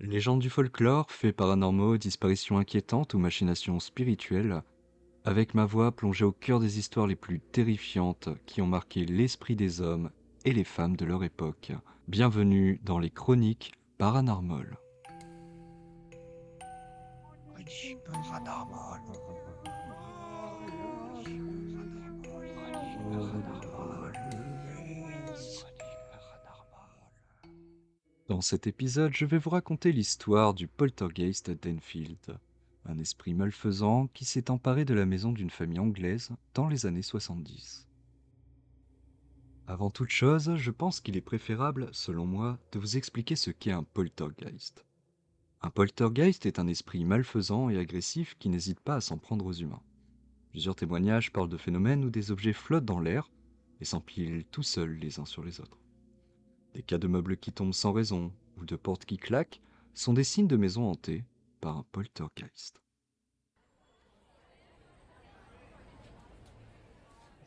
Légendes du folklore, faits paranormaux, disparitions inquiétantes ou machinations spirituelles, avec ma voix plongée au cœur des histoires les plus terrifiantes qui ont marqué l'esprit des hommes et les femmes de leur époque. Bienvenue dans les chroniques paranormales. Dans cet épisode, je vais vous raconter l'histoire du poltergeist d'Enfield, un esprit malfaisant qui s'est emparé de la maison d'une famille anglaise dans les années 70. Avant toute chose, je pense qu'il est préférable, selon moi, de vous expliquer ce qu'est un poltergeist. Un poltergeist est un esprit malfaisant et agressif qui n'hésite pas à s'en prendre aux humains. Plusieurs témoignages parlent de phénomènes où des objets flottent dans l'air et s'empilent tout seuls les uns sur les autres. Des cas de meubles qui tombent sans raison ou de portes qui claquent sont des signes de maisons hantées par un poltergeist.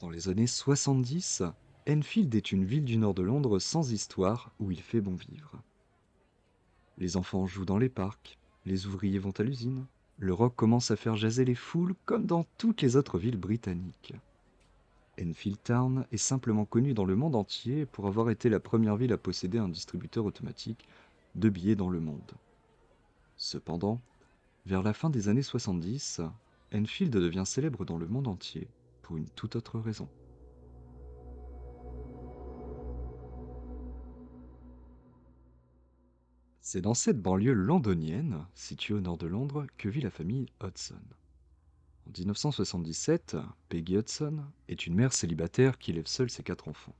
Dans les années 70, Enfield est une ville du nord de Londres sans histoire où il fait bon vivre. Les enfants jouent dans les parcs, les ouvriers vont à l'usine, le rock commence à faire jaser les foules comme dans toutes les autres villes britanniques. Enfield Town est simplement connue dans le monde entier pour avoir été la première ville à posséder un distributeur automatique de billets dans le monde. Cependant, vers la fin des années 70, Enfield devient célèbre dans le monde entier pour une toute autre raison. C'est dans cette banlieue londonienne, située au nord de Londres, que vit la famille Hudson. En 1977, Peggy Hudson est une mère célibataire qui élève seule ses 4 enfants.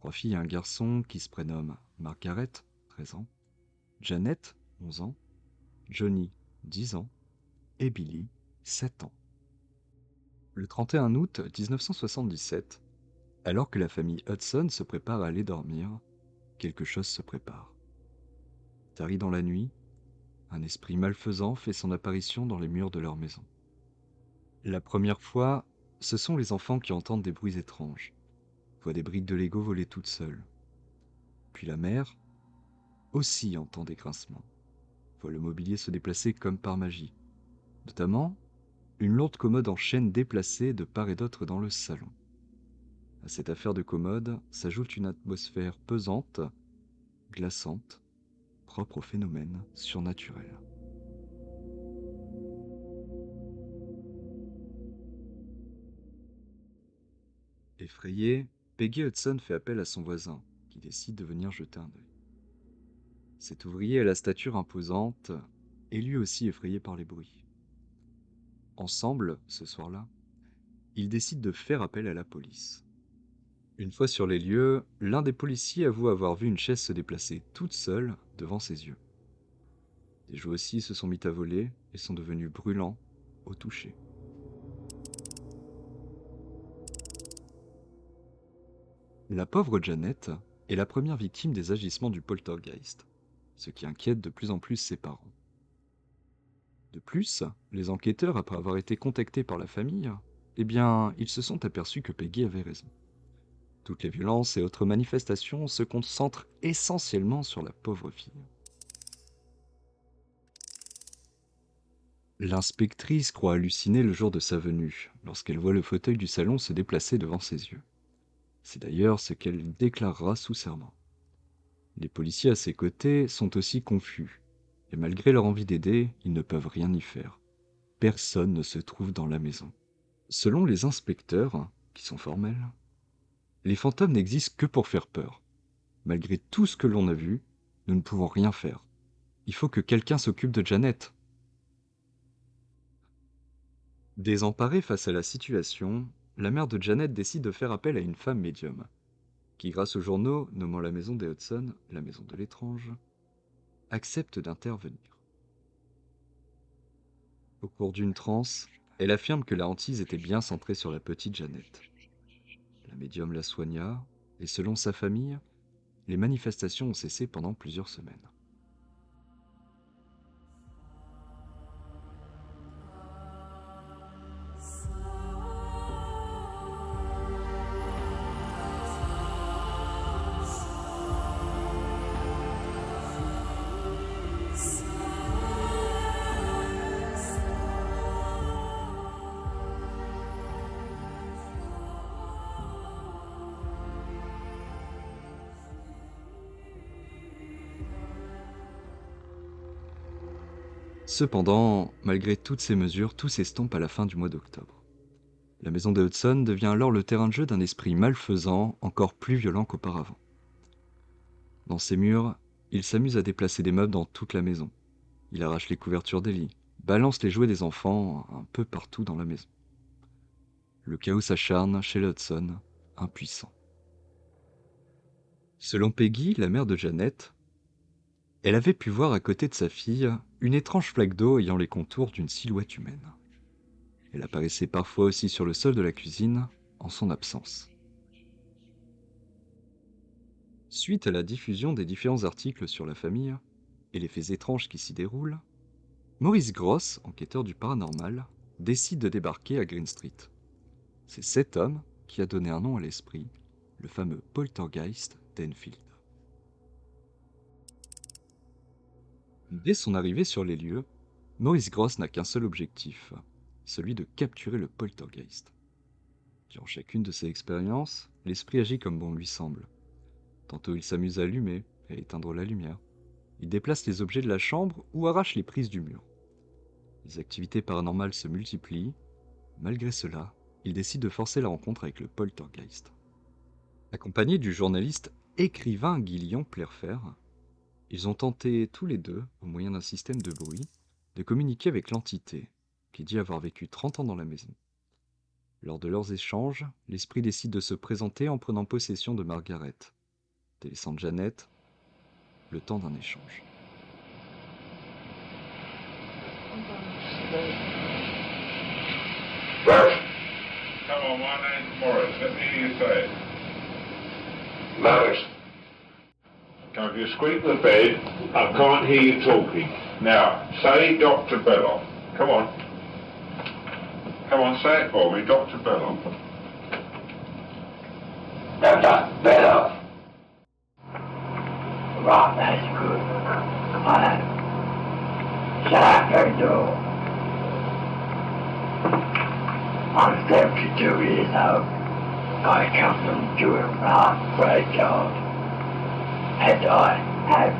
3 filles et un garçon qui se prénomment Margaret, 13 ans, Janet, 11 ans, Johnny, 10 ans, et Billy, 7 ans. Le 31 août 1977, alors que la famille Hudson se prépare à aller dormir, quelque chose se prépare. Tari dans la nuit, un esprit malfaisant fait son apparition dans les murs de leur maison. La première fois, ce sont les enfants qui entendent des bruits étranges, voient des briques de Lego voler toutes seules. Puis la mère aussi entend des grincements, voit le mobilier se déplacer comme par magie, notamment une lourde commode en chêne déplacée de part et d'autre dans le salon. À cette affaire de commode s'ajoute une atmosphère pesante, glaçante, propre au phénomène surnaturel. Effrayée, Peggy Hudson fait appel à son voisin, qui décide de venir jeter un œil. Cet ouvrier à la stature imposante est lui aussi effrayé par les bruits. Ensemble, ce soir-là, ils décident de faire appel à la police. Une fois sur les lieux, l'un des policiers avoue avoir vu une chaise se déplacer toute seule devant ses yeux. Des jouets aussi se sont mis à voler et sont devenus brûlants au toucher. La pauvre Janet est la première victime des agissements du poltergeist, ce qui inquiète de plus en plus ses parents. De plus, les enquêteurs, après avoir été contactés par la famille, ils se sont aperçus que Peggy avait raison. Toutes les violences et autres manifestations se concentrent essentiellement sur la pauvre fille. L'inspectrice croit halluciner le jour de sa venue, lorsqu'elle voit le fauteuil du salon se déplacer devant ses yeux. C'est d'ailleurs ce qu'elle déclarera sous serment. Les policiers à ses côtés sont aussi confus, et malgré leur envie d'aider, ils ne peuvent rien y faire. Personne ne se trouve dans la maison. Selon les inspecteurs, qui sont formels, les fantômes n'existent que pour faire peur. Malgré tout ce que l'on a vu, nous ne pouvons rien faire. Il faut que quelqu'un s'occupe de Janet. Désemparée face à la situation, la mère de Janet décide de faire appel à une femme médium, qui, grâce aux journaux nommant la maison des Hudson la maison de l'étrange, accepte d'intervenir. Au cours d'une transe, elle affirme que la hantise était bien centrée sur la petite Janet. La médium la soigna, et selon sa famille, les manifestations ont cessé pendant plusieurs semaines. Cependant, malgré toutes ces mesures, tout s'estompe à la fin du mois d'octobre. La maison des Hudson devient alors le terrain de jeu d'un esprit malfaisant encore plus violent qu'auparavant. Dans ses murs, il s'amuse à déplacer des meubles dans toute la maison. Il arrache les couvertures des lits, balance les jouets des enfants un peu partout dans la maison. Le chaos s'acharne chez les Hudson, impuissant. Selon Peggy, la mère de Janet, elle avait pu voir à côté de sa fille une étrange flaque d'eau ayant les contours d'une silhouette humaine. Elle apparaissait parfois aussi sur le sol de la cuisine, en son absence. Suite à la diffusion des différents articles sur la famille et les faits étranges qui s'y déroulent, Maurice Gross, enquêteur du paranormal, décide de débarquer à Green Street. C'est cet homme qui a donné un nom à l'esprit, le fameux poltergeist d'Enfield. Dès son arrivée sur les lieux, Maurice Gross n'a qu'un seul objectif, celui de capturer le poltergeist. Durant chacune de ses expériences, l'esprit agit comme bon lui semble. Tantôt il s'amuse à allumer et à éteindre la lumière. Il déplace les objets de la chambre ou arrache les prises du mur. Les activités paranormales se multiplient. Malgré cela, il décide de forcer la rencontre avec le poltergeist. Accompagné du journaliste écrivain Guillaume Plerfer, ils ont tenté tous les deux, au moyen d'un système de bruit, de communiquer avec l'entité, qui dit avoir vécu 30 ans dans la maison. Lors de leurs échanges, l'esprit décide de se présenter en prenant possession de Margaret, délaissant Janet le temps d'un échange. Come on, my name's Morris. Let me hear you say it. Morris. Come, if you squeak the bed, I can't hear you talking. Now, say Dr. Belloff. Come on. Come on, say it for me, Dr. Belloff. Dr. Belloff. Right, that's good. Fine. Shut up, that door. I'm 72 years old. I come from Jewel Park graveyard. And I have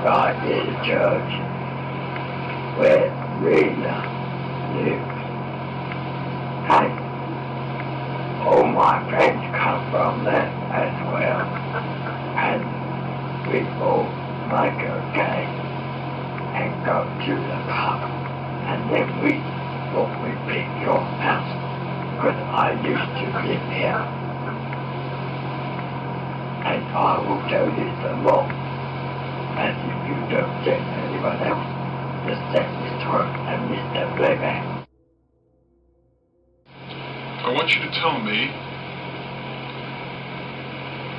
right near the church where Rena lives. And all my friends come from there as well. And we all make a game and go to the pub. And then we thought we'd pick your house, because I used to live here. And I will tell you some more. And if you don't get anyone else, just let Mr. Hook and Mr. Playback. I want you to tell me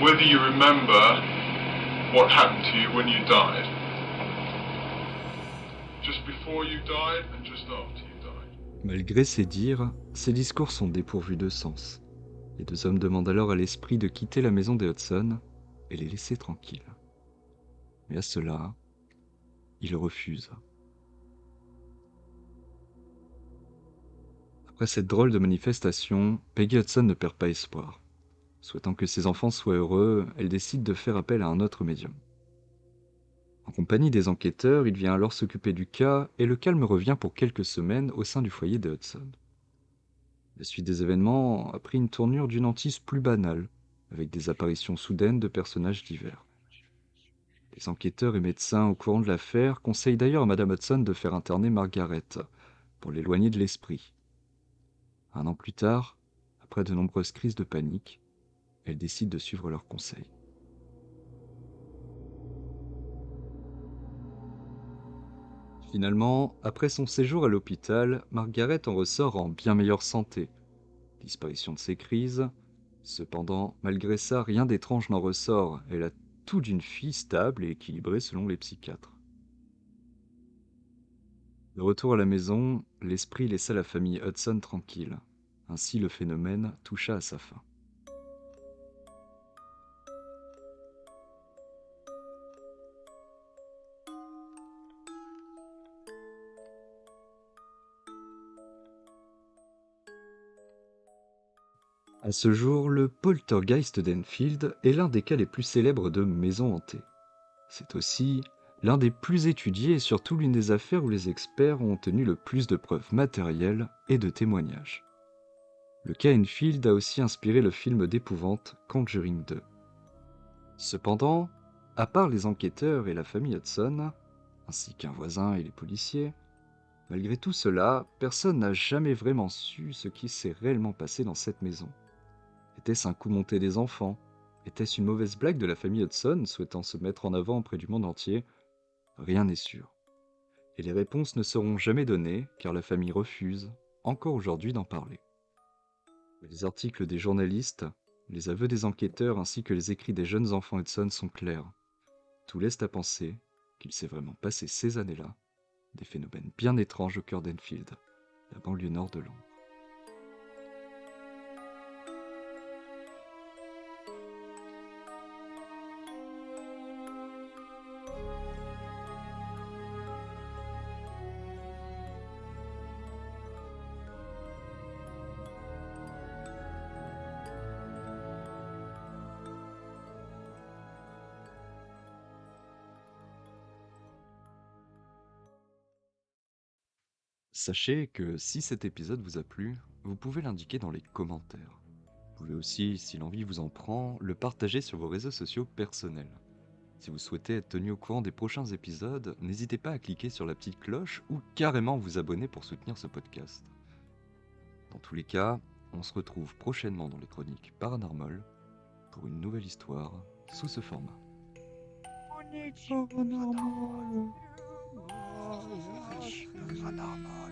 whether you remember what happened to you when you died. Just before you died and just after you died. Malgré ces dires, ces discours sont dépourvus de sens. Les deux hommes demandent alors à l'esprit de quitter la maison des Hudson et les laisser tranquilles. Mais à cela, il refuse. Après cette drôle de manifestation, Peggy Hudson ne perd pas espoir. Souhaitant que ses enfants soient heureux, elle décide de faire appel à un autre médium. En compagnie des enquêteurs, il vient alors s'occuper du cas et le calme revient pour quelques semaines au sein du foyer des Hudson. La suite des événements a pris une tournure d'une hantise plus banale, avec des apparitions soudaines de personnages divers. Les enquêteurs et médecins au courant de l'affaire conseillent d'ailleurs à Madame Hudson de faire interner Margaret, pour l'éloigner de l'esprit. Un an plus tard, après de nombreuses crises de panique, elle décide de suivre leurs conseils. Finalement, après son séjour à l'hôpital, Margaret en ressort en bien meilleure santé. Disparition de ses crises. Cependant, malgré ça, rien d'étrange n'en ressort. Elle a tout d'une fille stable et équilibrée selon les psychiatres. De retour à la maison, l'esprit laissa la famille Hudson tranquille. Ainsi, le phénomène toucha à sa fin. À ce jour, le poltergeist d'Enfield est l'un des cas les plus célèbres de maisons hantées. C'est aussi l'un des plus étudiés et surtout l'une des affaires où les experts ont obtenu le plus de preuves matérielles et de témoignages. Le cas Enfield a aussi inspiré le film d'épouvante Conjuring 2. Cependant, à part les enquêteurs et la famille Hudson, ainsi qu'un voisin et les policiers, malgré tout cela, personne n'a jamais vraiment su ce qui s'est réellement passé dans cette maison. Était-ce un coup monté des enfants? Était-ce une mauvaise blague de la famille Hudson souhaitant se mettre en avant auprès du monde entier? Rien n'est sûr. Et les réponses ne seront jamais données car la famille refuse, encore aujourd'hui, d'en parler. Mais les articles des journalistes, les aveux des enquêteurs ainsi que les écrits des jeunes enfants Hudson sont clairs. Tout laisse à penser qu'il s'est vraiment passé ces années-là des phénomènes bien étranges au cœur d'Enfield, la banlieue nord de Londres. Sachez que si cet épisode vous a plu, vous pouvez l'indiquer dans les commentaires. Vous pouvez aussi, si l'envie vous en prend, le partager sur vos réseaux sociaux personnels. Si vous souhaitez être tenu au courant des prochains épisodes, n'hésitez pas à cliquer sur la petite cloche ou carrément vous abonner pour soutenir ce podcast. Dans tous les cas, on se retrouve prochainement dans les chroniques Paranormal pour une nouvelle histoire sous ce format. Chroniques Paranormal.